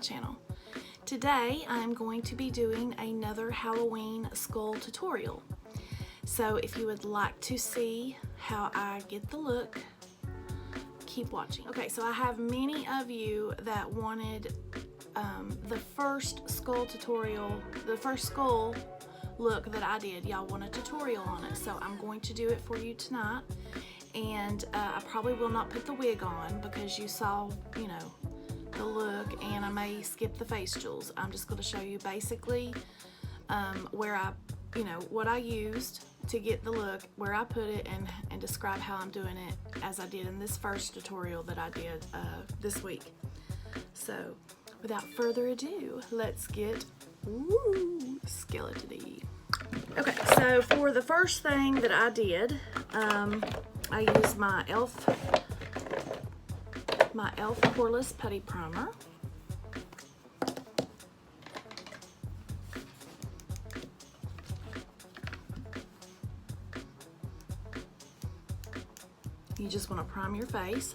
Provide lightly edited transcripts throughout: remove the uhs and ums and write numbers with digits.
channel. Today I'm going to be doing another Halloween skull tutorial. So if you would like to see how I get the look, keep watching. Okay, so I have many of you that wanted the first skull tutorial, the first skull look that I did. Y'all want a tutorial on it, so I'm going to do it for you tonight. And I probably will not put the wig on because you saw, you know, the look, and I may skip the face jewels. I'm just going to show you basically where I, you know, what I used to get the look, where I put it, and describe how I'm doing it as I did in this first tutorial that I did this week. So without further ado, let's get skeleton-y. Okay, so for the first thing that I did, I used my e.l.f. Poreless Putty Primer. You just want to prime your face.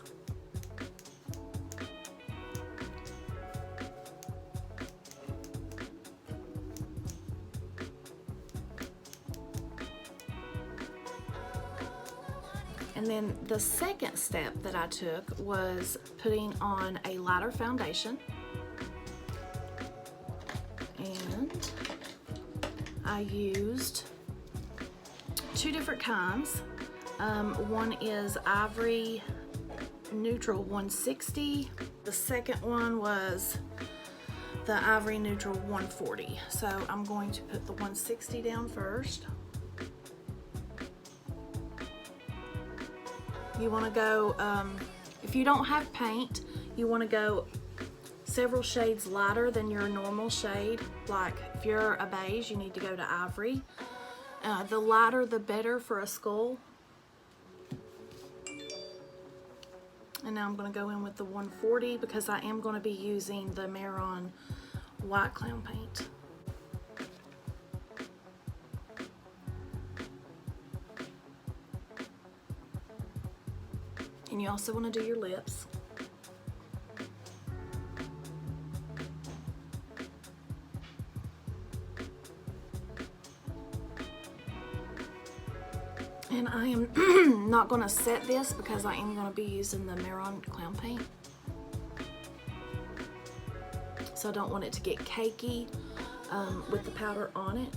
And then the second step that I took was putting on a lighter foundation. And I used two different kinds. One is Ivory Neutral 160. The second one was the Ivory Neutral 140. So I'm going to put the 160 down first. You want to go, if you don't have paint, you want to go several shades lighter than your normal shade. Like if you're a beige, you need to go to ivory. The lighter the better for a skull. And now I'm going to go in with the 140 because I am going to be using the Maron white clown paint. And you also want to do your lips. And I am not going to set this because I am going to be using the Maron clown paint. So I don't want it to get cakey with the powder on it.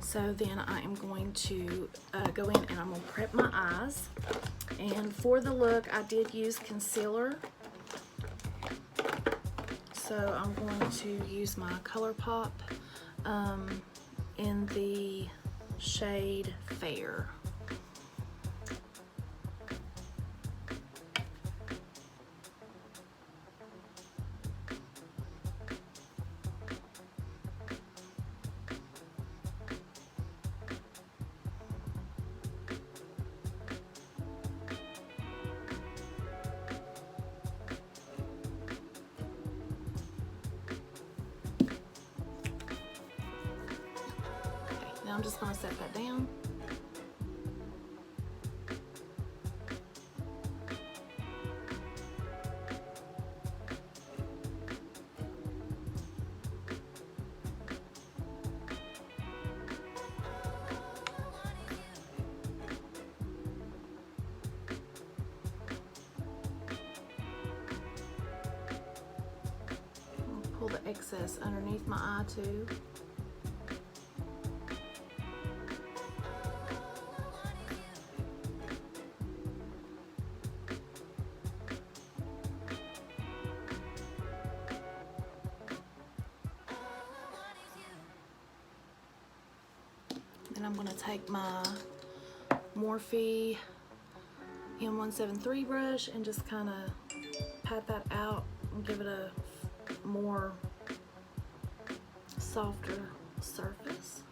So then I am going to go in and I'm going to prep my eyes. And for the look, I did use concealer. So I'm going to use my ColourPop in the shade Fair. Now I'm just going to set that down. I'll pull the excess underneath my eye too. Then I'm going to take my Morphe M173 brush and just kind of pat that out and give it a more softer surface.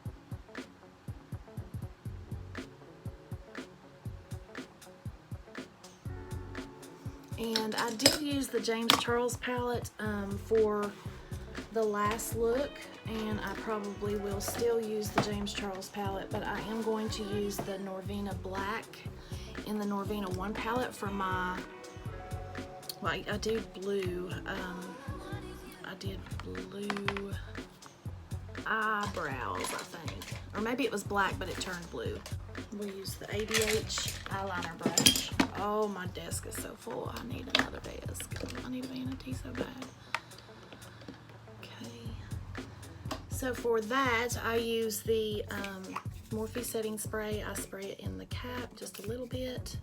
And I did use the James Charles palette for the last look, and I probably will still use the James Charles palette, but I am going to use the Norvina Black in the Norvina 1 palette for my, well, I did blue, I did blue eyebrows, I think, or maybe it was black but it turned blue. We'll use the ABH eyeliner brush. Oh, my desk is so full. I need another desk. I need a vanity so bad. Okay. So for that, I use the Morphe setting spray. I spray it in the cap just a little bit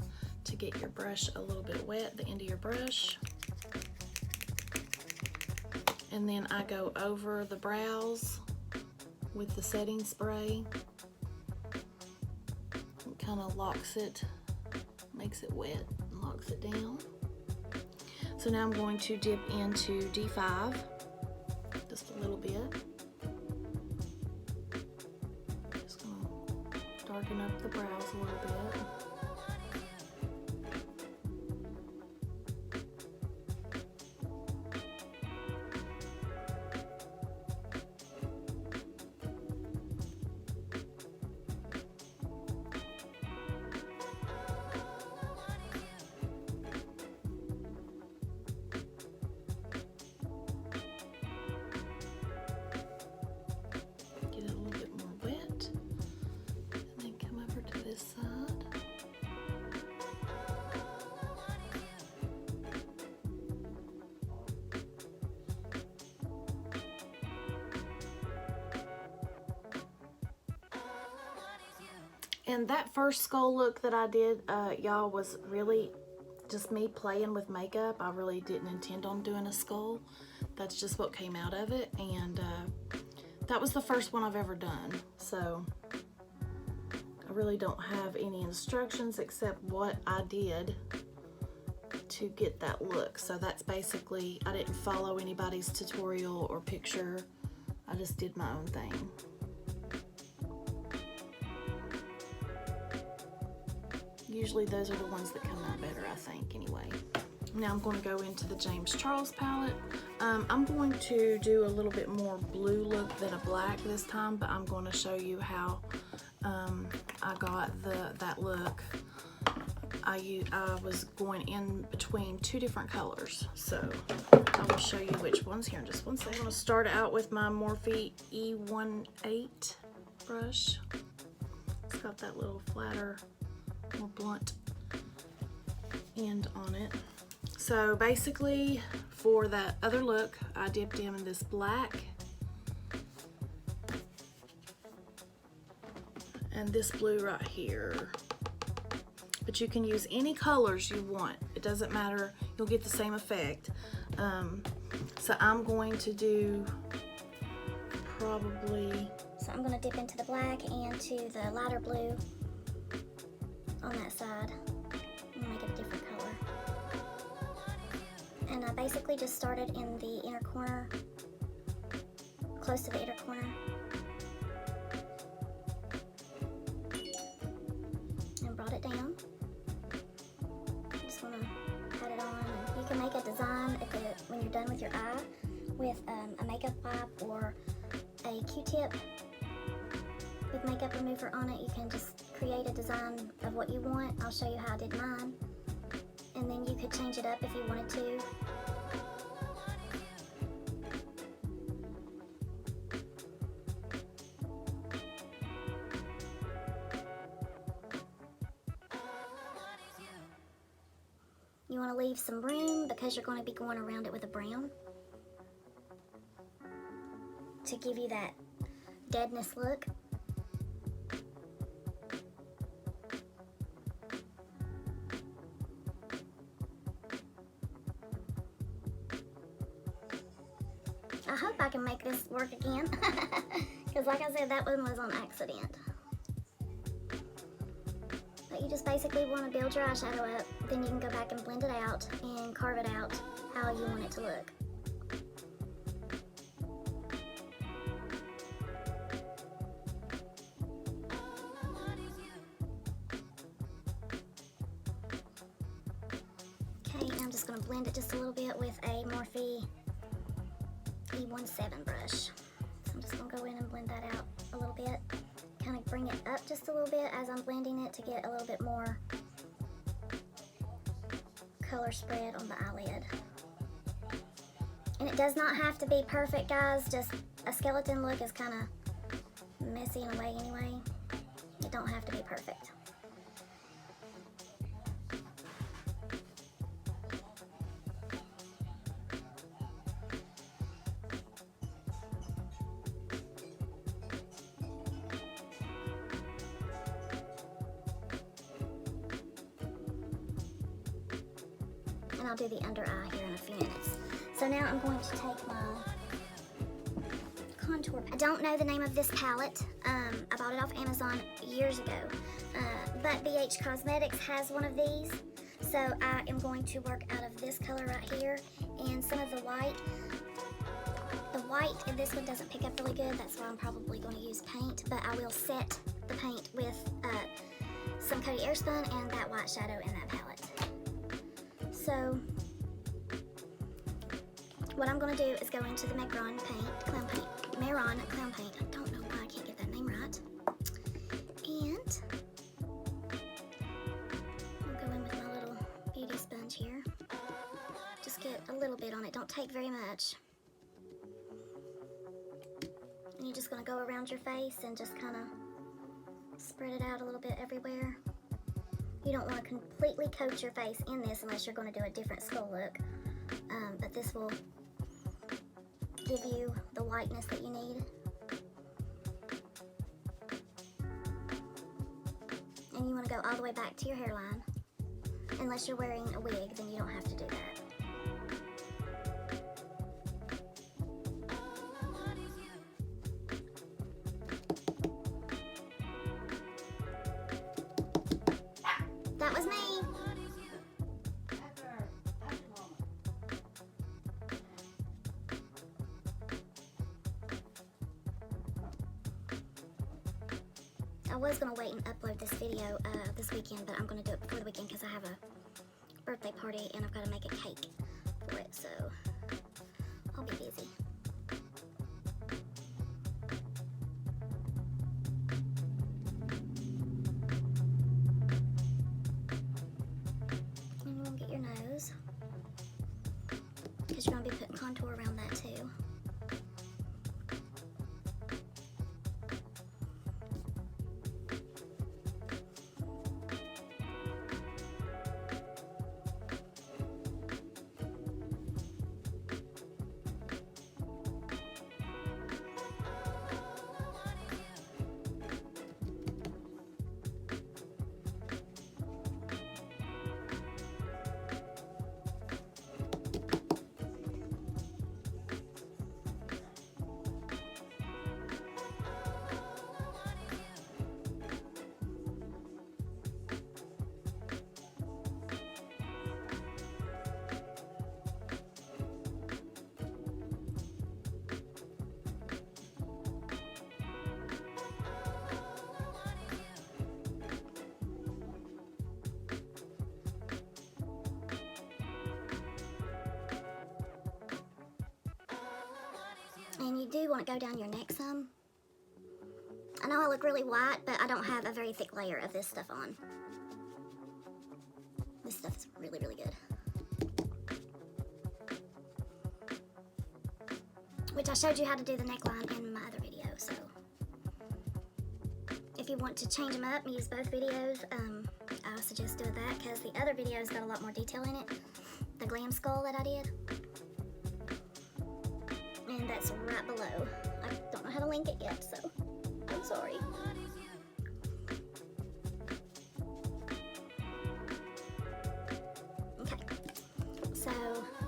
to get your brush a little bit wet, the end of your brush. And then I go over the brows with the setting spray. It kind of locks it, makes it wet, and locks it down. So now I'm going to dip into D5 just a little bit. Just gonna darken up the brows a little bit. And that first skull look that I did, y'all, was really just me playing with makeup. I really didn't intend on doing a skull. That's just what came out of it. And that was the first one I've ever done. So I really don't have any instructions except what I did to get that look. So that's basically, I didn't follow anybody's tutorial or picture. I just did my own thing. Usually those are the ones that come out better, I think, anyway. Now I'm going to go into the James Charles palette. I'm going to do a little bit more blue look than a black this time, but I'm going to show you how I got that look. I was going in between two different colors, so I will show you which ones here in just one second. I'm going to start out with my Morphe E18 brush. It's got that little flatter, more blunt end on it. So basically for that other look, I dipped in this black and this blue right here. But you can use any colors you want. It doesn't matter, you'll get the same effect. So I'm going to do probably... So I'm gonna dip into the black and to the lighter blue on that side and make it a different color. And I basically just started in the inner corner, close to the inner corner. And brought it down. Just wanna pat it on. And you can make a design when you're done with your eye with a makeup wipe or a Q-tip with makeup remover on it. You can just create a design of what you want. I'll show you how I did mine. And then you could change it up if you wanted to. You want to leave some room because you're going to be going around it with a brown to give you that deadness look. I hope I can make this work again because like I said, that one was on accident. But you just basically want to build your eyeshadow up, then you can go back and blend it out and carve it out how you want it to look. Okay, I'm just going to blend it just a little bit with a Morphe E18. 1-7 brush. So I'm just gonna go in and blend that out a little bit. Kind of bring it up just a little bit as I'm blending it to get a little bit more color spread on the eyelid. And it does not have to be perfect, guys. Just a skeleton look is kind of messy in a way anyway. It don't have to be perfect. And I'll do the under eye here in a few minutes. So now I'm going to take my contour. I don't know the name of this palette. I bought it off Amazon years ago. But BH Cosmetics has one of these. So I am going to work out of this color right here and some of the white. The white in this one doesn't pick up really good. That's why I'm probably going to use paint. But I will set the paint with some Cody Airspun and that white shadow in that palette. So what I'm going to do is go into the Clown Paint. I don't know why I can't get that name right. And I'll go in with my little beauty sponge here. Just get a little bit on it. Don't take very much. And you're just going to go around your face and just kind of spread it out a little bit everywhere. You don't want to completely coat your face in this unless you're going to do a different skull look. But this will give you the whiteness that you need. And you want to go all the way back to your hairline. Unless you're wearing a wig, then you don't have to do that. That was me. I was going to wait and upload this video this weekend, but I'm going to do it before the weekend because I have a birthday party and I've got to make a cake for it, so I'll be busy. And you want to get your nose because you're going to be putting contour around that too. And you do want to go down your neck some. I know I look really white, but I don't have a very thick layer of this stuff on. This stuff is really, really good. Which I showed you how to do the neckline in my other video, so. If you want to change them up and use both videos, I suggest doing that because the other video's got a lot more detail in it. The glam skull that I did. And that's right below. I don't know how to link it yet, so I'm sorry. Okay, so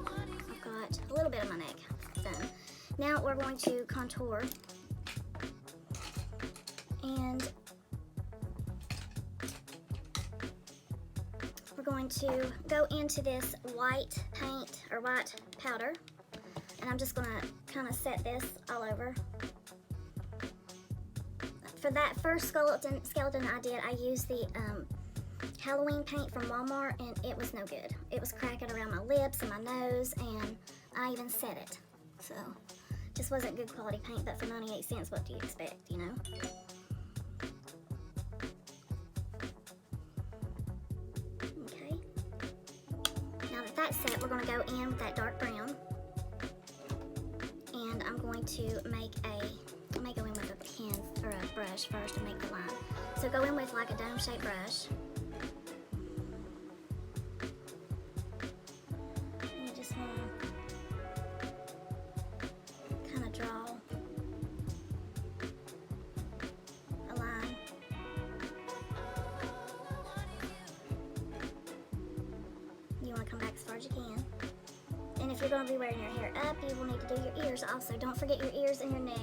I've got a little bit of my neck done. Now we're going to contour. And we're going to go into this white paint or white powder. And I'm just gonna kind of set this all over. For that first skeleton I did, I used the Halloween paint from Walmart, and it was no good. It was cracking around my lips and my nose, and I even set it. So just this wasn't good quality paint, but for 98 cents, what do you expect, you know? Okay. Now that that's set, we're going to go in with that dark brown. And I'm going to make I may go in with a pen or a brush first to make the line. So go in with like a dome-shaped brush. And you just want to kind of draw a line. You want to come back as far as you can. And if you're going to be wearing your hair up, you will need to do your ears also. Don't forget your ears and your neck.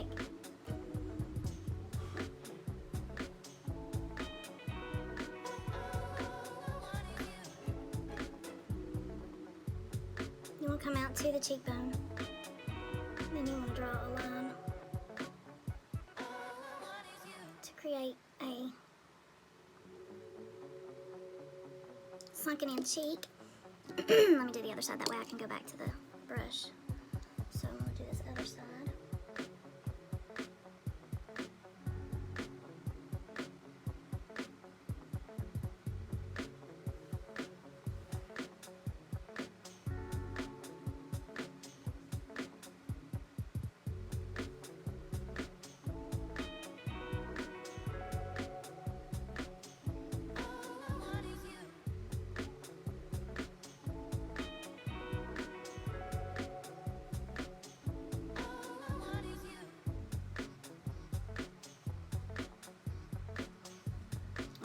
You want to come out to the cheekbone. Then you want to draw a line to create a sunken in cheek. Let me do the other side, that way I can go back to the brush. So I'm going to do this other side.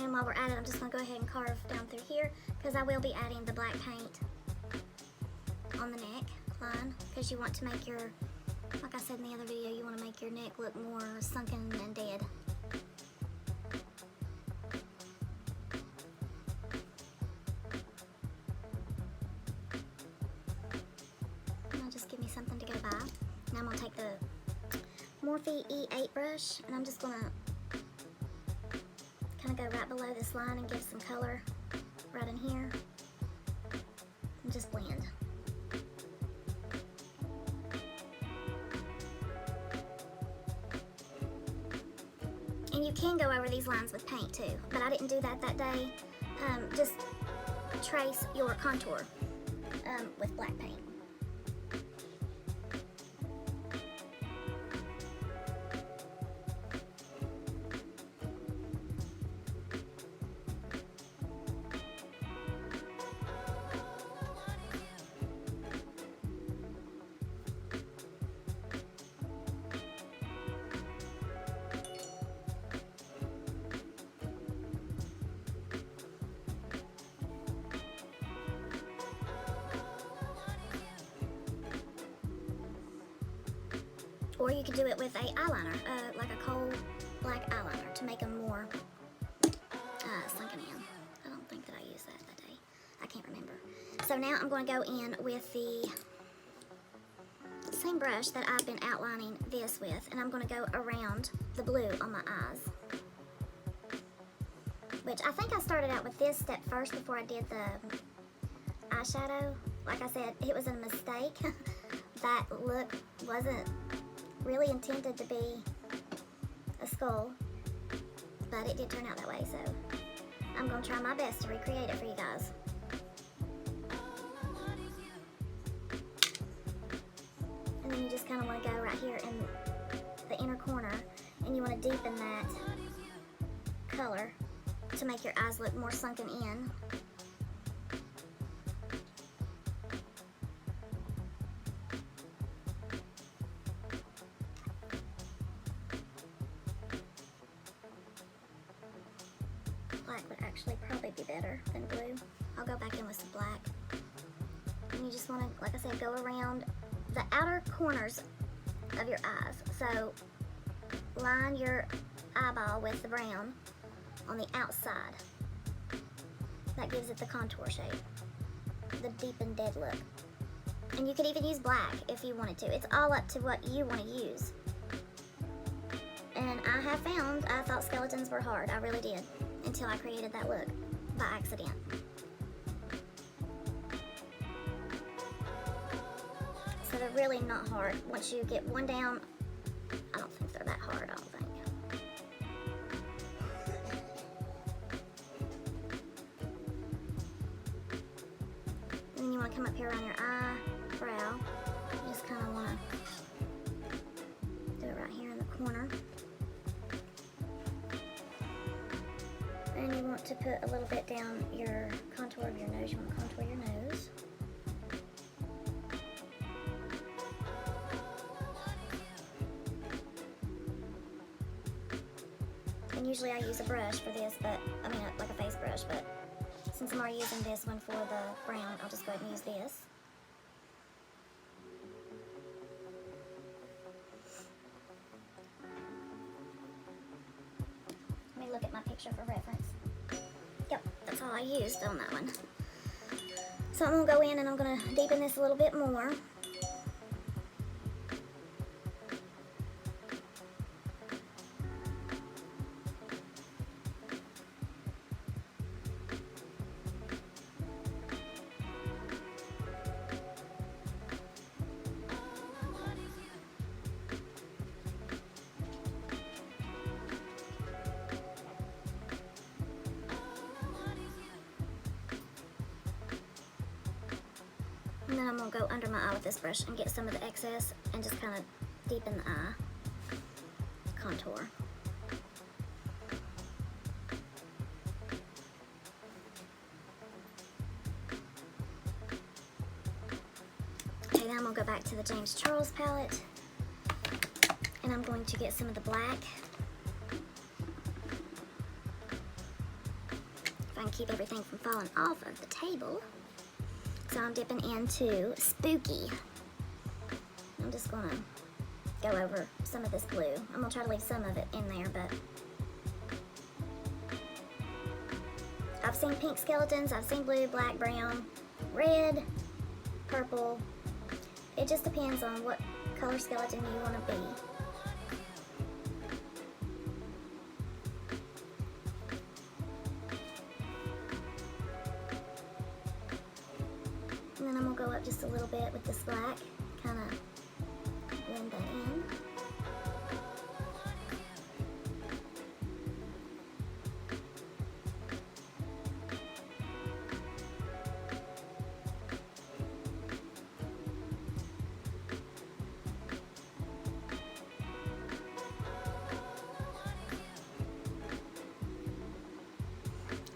And while we're at it, I'm just going to go ahead and carve down through here because I will be adding the black paint on the neck line because you want to make your, like I said in the other video, you want to make your neck look more sunken and dead. Now just give me something to go by. Now I'm going to take the Morphe E8 brush and I'm just going to kind of go right below this line and give some color right in here and just blend. And you can go over these lines with paint too, but I didn't do that day. Just trace your contour with black paint. Or you could do it with a eyeliner, like a coal black eyeliner to make them more sunken in. I don't think that I used that day. I can't remember. So now I'm going to go in with the same brush that I've been outlining this with, and I'm going to go around the blue on my eyes. Which I think I started out with this step first before I did the eyeshadow. Like I said, it was a mistake. That look wasn't really intended to be a skull, but it did turn out that way, so I'm going to try my best to recreate it for you guys. And then you just kind of want to go right here in the inner corner, and you want to deepen that color to make your eyes look more sunken in. Black would actually probably be better than blue. I'll go back in with some black. And you just want to, like I said, go around the outer corners of your eyes. So line your eyeball with the brown on the outside. That gives it the contour shape, the deep and dead look. And you could even use black if you wanted to. It's all up to what you want to use. And I have found, I thought skeletons were hard. I really did. Until I created that look by accident. So they're really not hard. Once you get one down, I don't think they're that hard, I don't think. And then you want to come up here around your eyebrow. You just kind of want to do it right here in the corner. And you want to put a little bit down your contour of your nose. You want to contour your nose. And usually I use a brush for this, but I mean like a face brush, but since I'm already using this one for the brown, I'll just go ahead and use this. Let me look at my picture for reference. Yep, that's all I used on that one. So I'm gonna go in and I'm gonna deepen this a little bit more. And then I'm going to go under my eye with this brush and get some of the excess and just kind of deepen the eye contour. Okay, then I'm going to go back to the James Charles palette and I'm going to get some of the black. If I can keep everything from falling off of the table. So I'm dipping into Spooky. I'm just gonna go over some of this blue. I'm gonna try to leave some of it in there, but I've seen pink skeletons, I've seen blue, black, brown, red, purple. It just depends on what color skeleton you wanna be. And then I'm going to go up just a little bit with this black, kind of blend that in.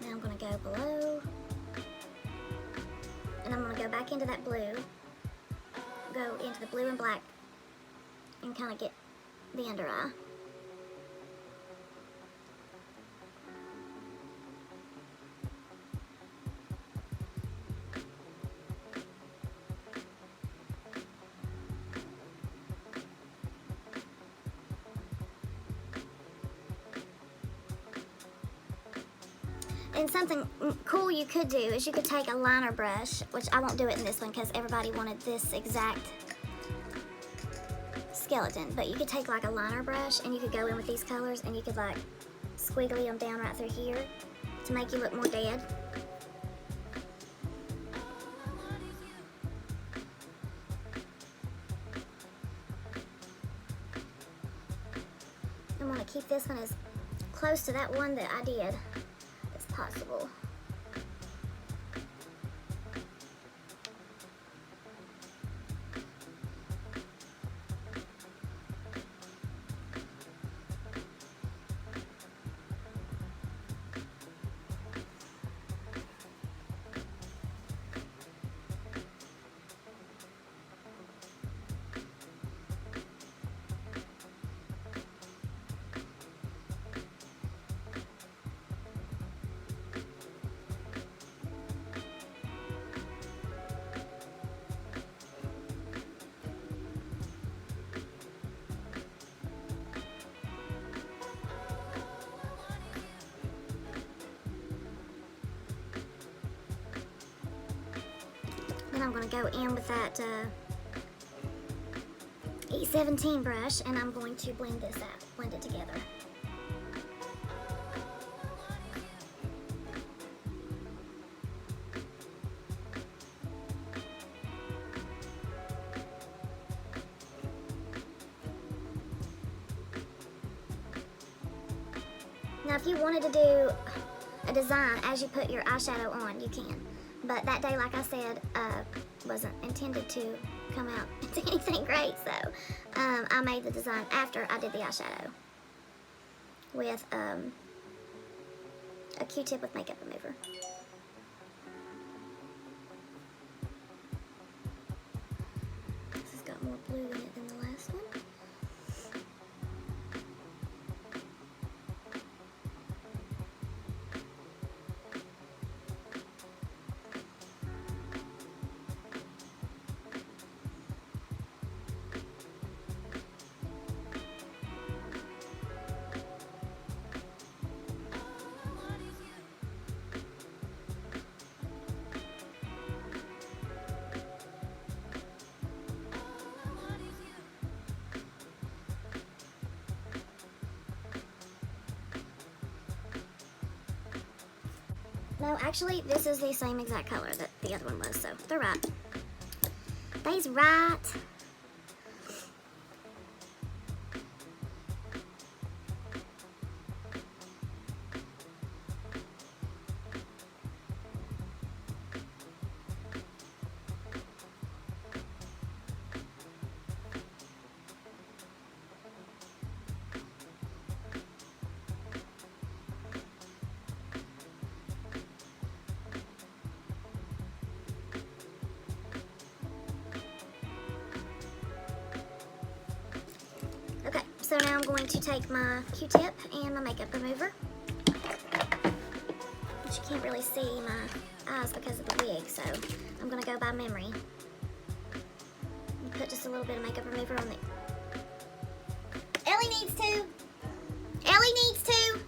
Now I'm going to go below. And I'm going to go back into that blue, go into the blue and black, and kind of get the under eye. And something cool you could do is you could take a liner brush, which I won't do it in this one because everybody wanted this exact skeleton, but you could take like a liner brush and you could go in with these colors and you could like squiggly them down right through here to make you look more dead. I want to keep this one as close to that one that I did as possible. Then I'm going to go in with that E17 brush and I'm going to blend this out, blend it together. Now, if you wanted to do a design as you put your eyeshadow on, you can. But that day, like I said, wasn't intended to come out into anything great, so I made the design after I did the eyeshadow with a Q-tip with makeup remover. This has got more blue in it than the last one. No, actually, this is the same exact color that the other one was, so they're right. They's right. Okay, so now I'm going to take my Q-tip and my makeup remover. But you can't really see my eyes because of the wig, so I'm going to go by memory. And put just a little bit of makeup remover on it. Ellie needs to! Ellie needs to!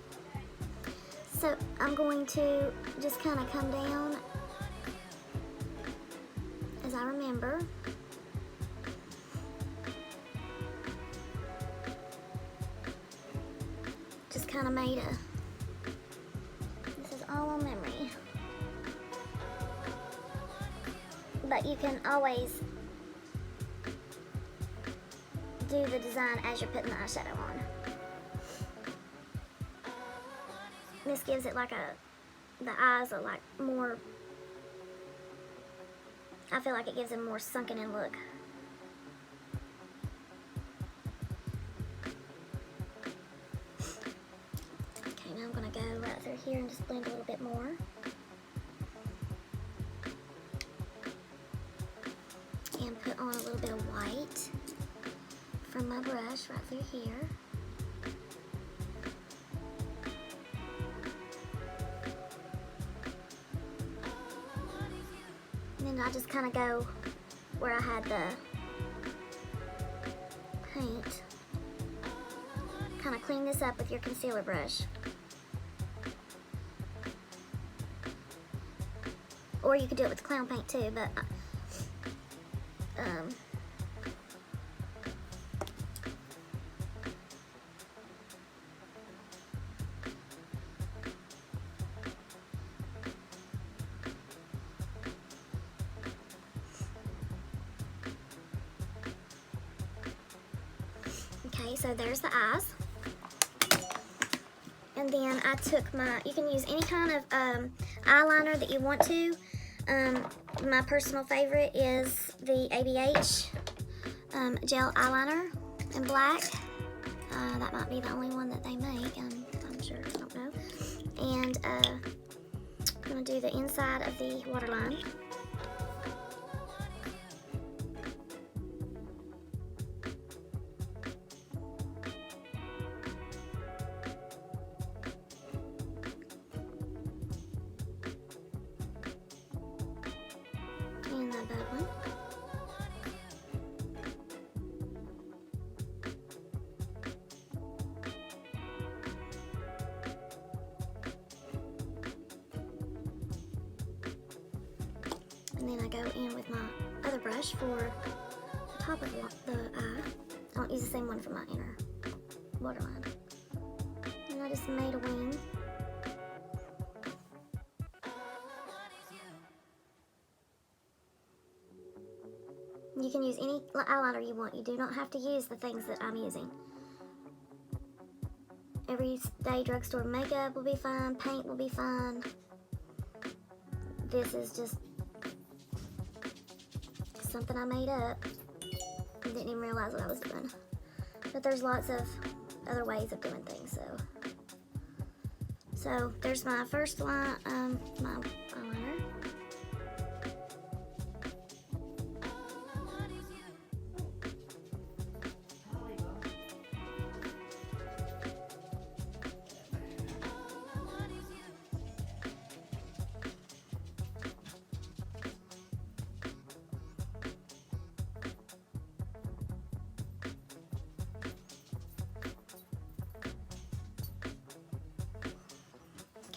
So I'm going to just kind of come down as I remember. Just kind of made this is all on memory. But you can always do the design as you're putting the eyeshadow on. This gives it like the eyes are like more, I feel like it gives them more sunken in look. Okay, now I'm gonna go right through here and just blend a little bit more. And put on a little bit of white from my brush right through here. And then I just kind of go where I had the paint. Kind of clean this up with your concealer brush. Or you could do it with clown paint too, but okay, so there's the eyes. And then I took my, you can use any kind of eyeliner that you want to. My personal favorite is the ABH gel eyeliner in black. That might be the only one that they make, I'm sure, I don't know. And I'm gonna do the inside of the waterline. And the bug one. And then I go in with my other brush for the top of the eye. I don't use the same one for my inner waterline. And I just made a wing. You can use any eyeliner you want. You do not have to use the things that I'm using. everyday drugstore makeup will be fine, paint will be fine. This is just something I made up and didn't even realize what I was doing. But there's lots of other ways of doing things, so there's my first line, my eyeliner.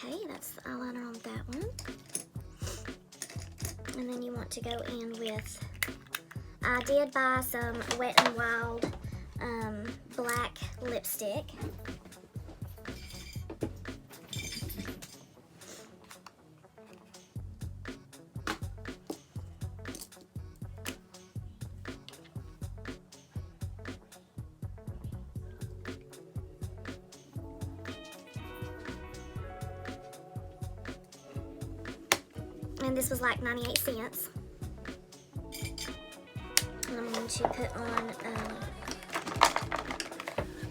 Okay, that's the eyeliner on that one. And then you want to go in with, I did buy some Wet n Wild black lipstick. And this was like 98 cents. And I'm going to put on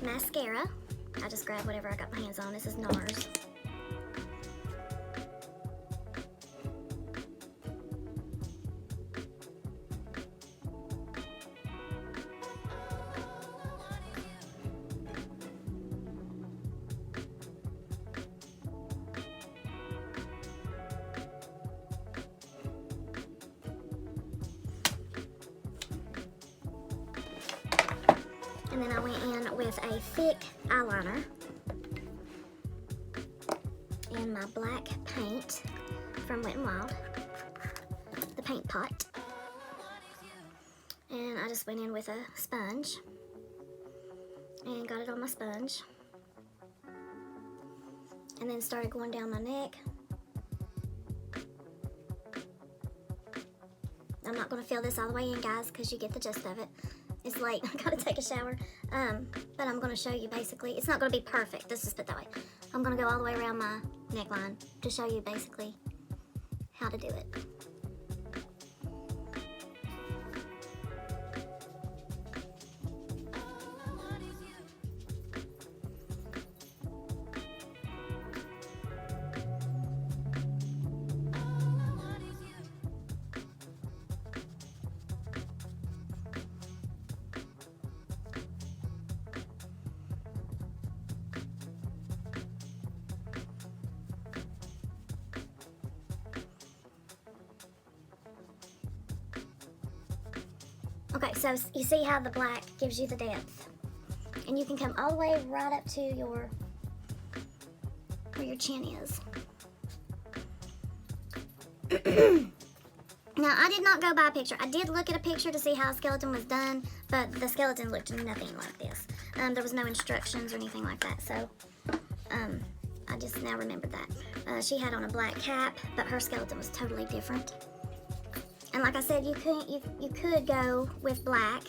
mascara. I just grabbed whatever I got my hands on. This is NARS. And then I went in with a thick eyeliner and my black paint from Wet n Wild, the paint pot. And I just went in with a sponge and got it on my sponge. And then started going down my neck. I'm not going to fill this all the way in, guys, because you get the gist of it. It's late, I gotta take a shower, but I'm gonna show you basically, it's not gonna be perfect, let's just put it that way. I'm gonna go all the way around my neckline to show you basically how to do it. Okay, so you see how the black gives you the depth, and you can come all the way right up to where your chin is. Now, I did not go by a picture. I did look at a picture to see how a skeleton was done, but the skeleton looked nothing like this. There was no instructions or anything like that, so I just now remembered that. She had on a black cap, but her skeleton was totally different. And like I said, you could go with black.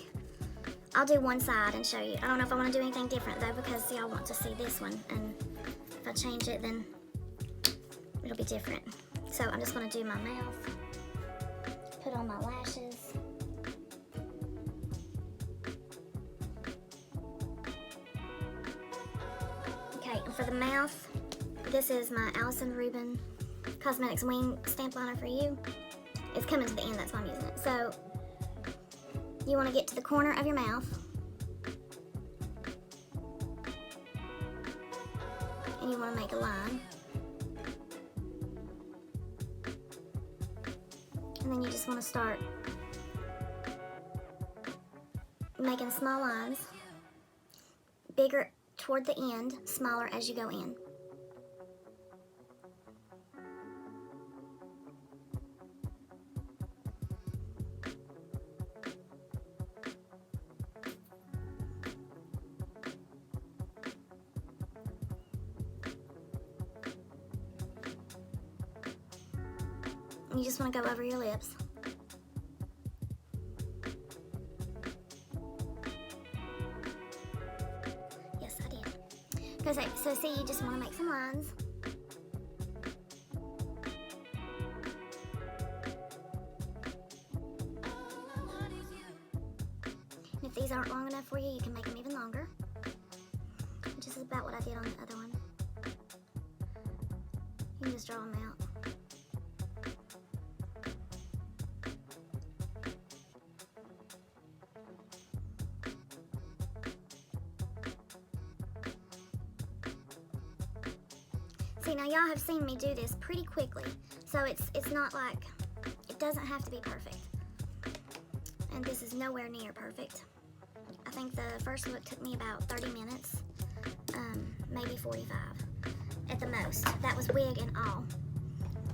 I'll do one side and show you. I don't know if I want to do anything different though, because y'all want to see this one, and if I change it, then it'll be different. So I'm just going to do my mouth, put on my lashes. Okay, and for the mouth, this is my Allison Rubin Cosmetics Wing Stamp Liner for You. It's coming to the end, that's why I'm using it. So, you want to get to the corner of your mouth. And you want to make a line. And then you just want to start making small lines. Bigger toward the end, smaller as you go in. You just want to go over your lips. Yes, I did. So see, you just want to make some lines. And if these aren't long enough for you, you can make them even longer. Which is about what I did on the other one. You can just draw them out. See, now y'all have seen me do this pretty quickly, so it's not like, it doesn't have to be perfect. And this is nowhere near perfect. I think the first look took me about 30 minutes, maybe 45 at the most. That was wig and all.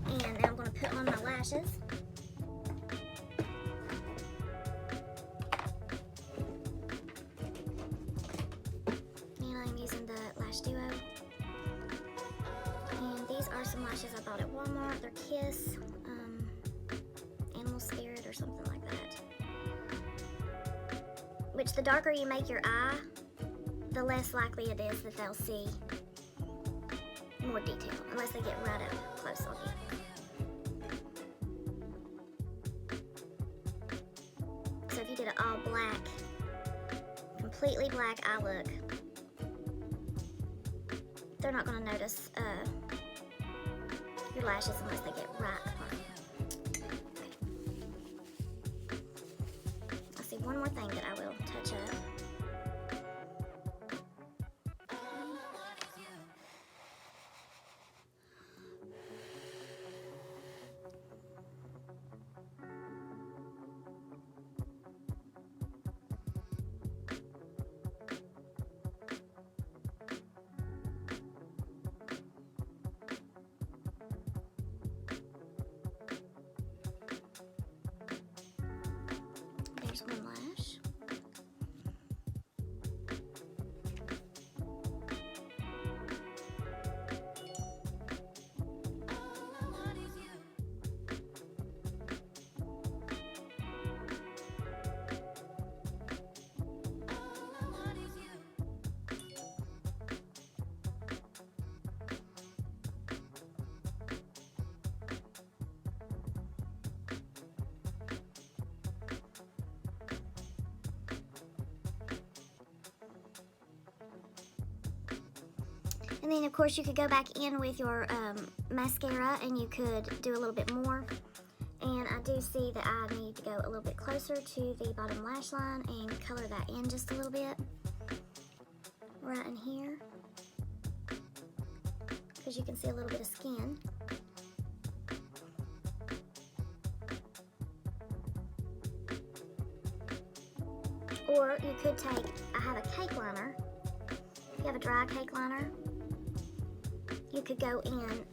And now I'm going to put on my lashes. And I'm using the Lash Duo. And these are some lashes I bought at Walmart. They're Kiss, Animal Spirit or something like that. Which the darker you make your eye, the less likely it is that they'll see more detail, unless they get right up close on you. So if you did an all black, completely black eye look, they're not going to notice your lashes unless they get right on you. Okay. Let's see, one more thing that I will touch up. There's one lash. And then of course you could go back in with your mascara and you could do a little bit more. And I do see that I need to go a little bit closer to the bottom lash line and color that in just a little bit. Right in here. Because you can see a little bit of skin. Or you could take, I have a cake liner. If you have a dry cake liner, you could go in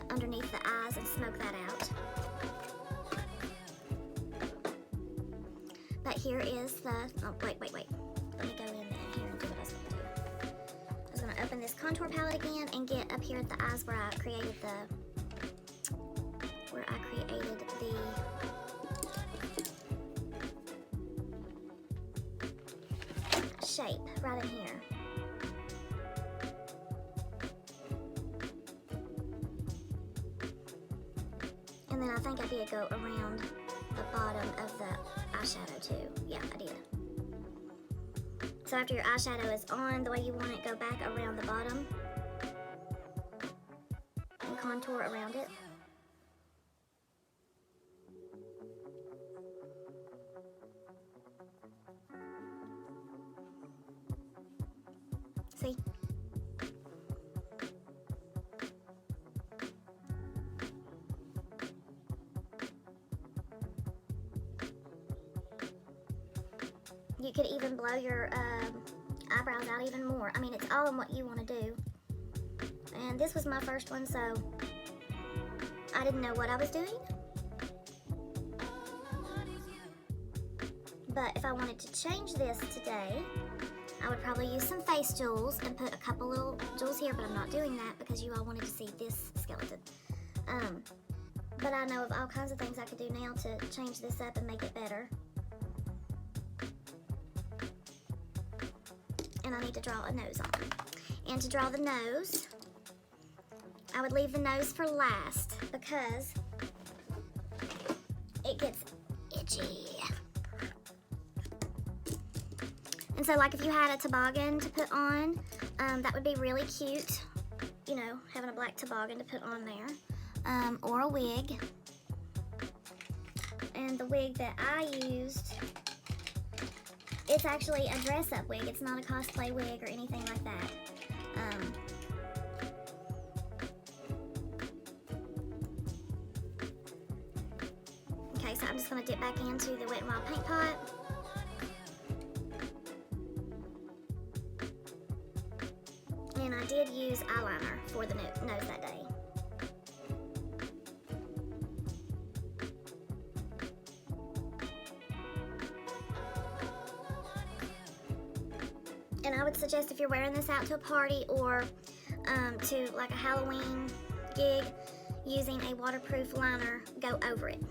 underneath the eyes and smoke that out. But here is the, oh wait. Let me go in here and do what I was going to do. I was going to open this contour palette again and get up here at the eyes where I created the shape right in here. And then I think I did go around the bottom of the eyeshadow too. Yeah, I did. So after your eyeshadow is on the way you want it, go back around the bottom and contour around it. See? You could even blow your eyebrows out even more. I mean, it's all in what you want to do. And this was my first one, so I didn't know what I was doing. But if I wanted to change this today, I would probably use some face jewels and put a couple little jewels here, but I'm not doing that because you all wanted to see this skeleton. But I know of all kinds of things I could do now to change this up and make it better. And I need to draw a nose on. And to draw the nose, I would leave the nose for last because it gets itchy. And so like if you had a toboggan to put on, that would be really cute. You know, having a black toboggan to put on there. Or a wig. And the wig that I used, it's actually a dress-up wig. It's not a cosplay wig or anything like that. Okay, so I'm just going to dip back into the Wet n Wild paint pot. And I did use eyeliner for the nose that day. And I would suggest if you're wearing this out to a party or to like a Halloween gig, using a waterproof liner, go over it.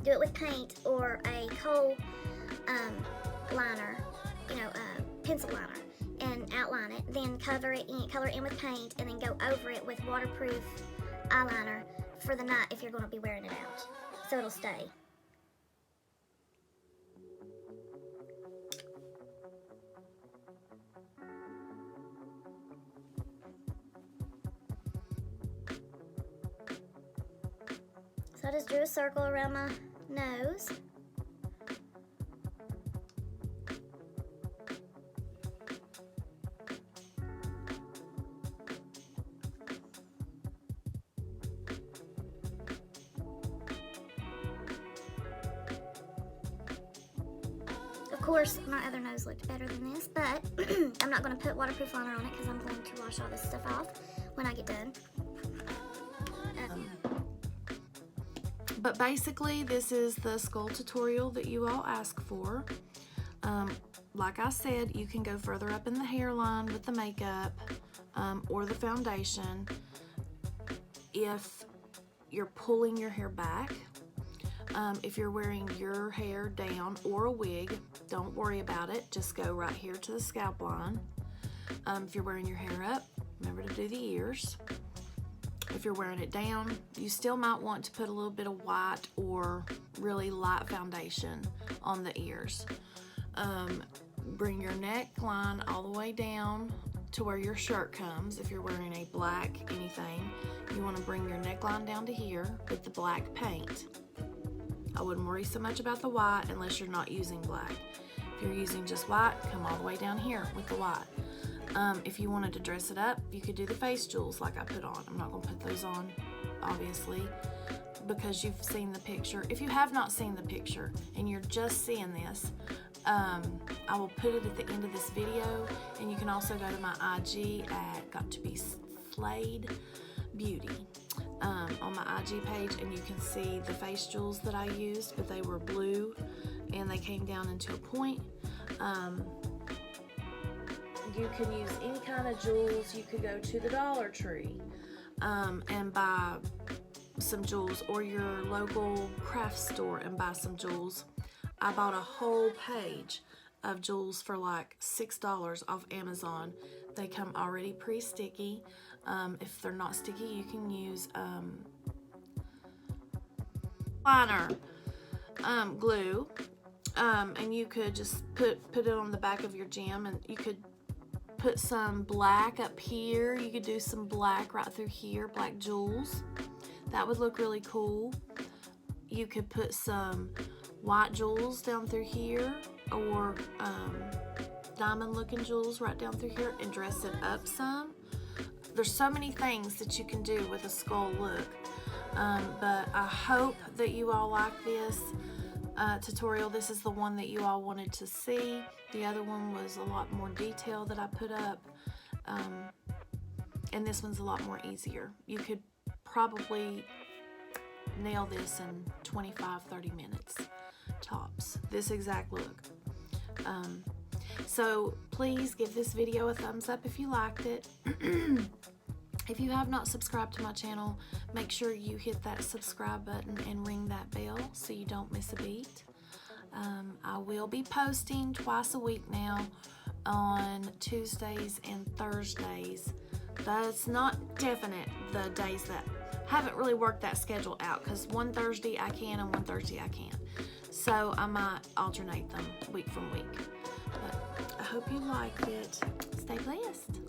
Do it with paint or a kohl liner, you know, pencil liner, and outline it. Then color it in with paint, and then go over it with waterproof eyeliner for the night if you're going to be wearing it out, so it'll stay. So I just drew a circle around my nose. Of course, my other nose looked better than this, but I'm not going to put waterproof liner on it because I'm going to wash all this stuff off when I get done. But basically, this is the skull tutorial that you all asked for. Like I said, you can go further up in the hairline with the makeup or the foundation if you're pulling your hair back. If you're wearing your hair down or a wig, don't worry about it. Just go right here to the scalp line. If you're wearing your hair up, remember to do the ears. If you're wearing it down, you still might want to put a little bit of white or really light foundation on the ears. Bring your neckline all the way down to where your shirt comes. If you're wearing a black anything, you want to bring your neckline down to here with the black paint. I wouldn't worry so much about the white unless you're not using black. If you're using just white, come all the way down here with the white. If you wanted to dress it up, you could do the face jewels like I put on. I'm not going to put those on, obviously, because you've seen the picture. If you have not seen the picture and you're just seeing this, I will put it at the end of this video, and you can also go to my IG at kadukabeauty on my IG page, and you can see the face jewels that I used, but they were blue and they came down into a point. You can use any kind of jewels. You could go to the Dollar Tree and buy some jewels, or your local craft store and buy some jewels. I bought a whole page of jewels for like $6 off Amazon. They come already pre-sticky. If they're not sticky, you can use liner glue, and you could just put it on the back of your gem, and you could put some black up here. You could do some black right through here, black jewels. That would look really cool. You could put some white jewels down through here, or diamond looking jewels right down through here, and dress it up some. There's so many things that you can do with a skull look, but I hope that you all like this tutorial. This is the one that you all wanted to see. The other one was a lot more detail that I put up, and this one's a lot more easier. You could probably nail this in 25-30 minutes tops, this exact look. So please give this video a thumbs up if you liked it. If you have not subscribed to my channel, make sure you hit that subscribe button and ring that bell so you don't miss a beat. I will be posting twice a week now on Tuesdays and Thursdays. That's not definite the days that haven't really worked that schedule out, because one Thursday I can and one Thursday I can't. So I might alternate them week from week. But I hope you liked it. Stay blessed.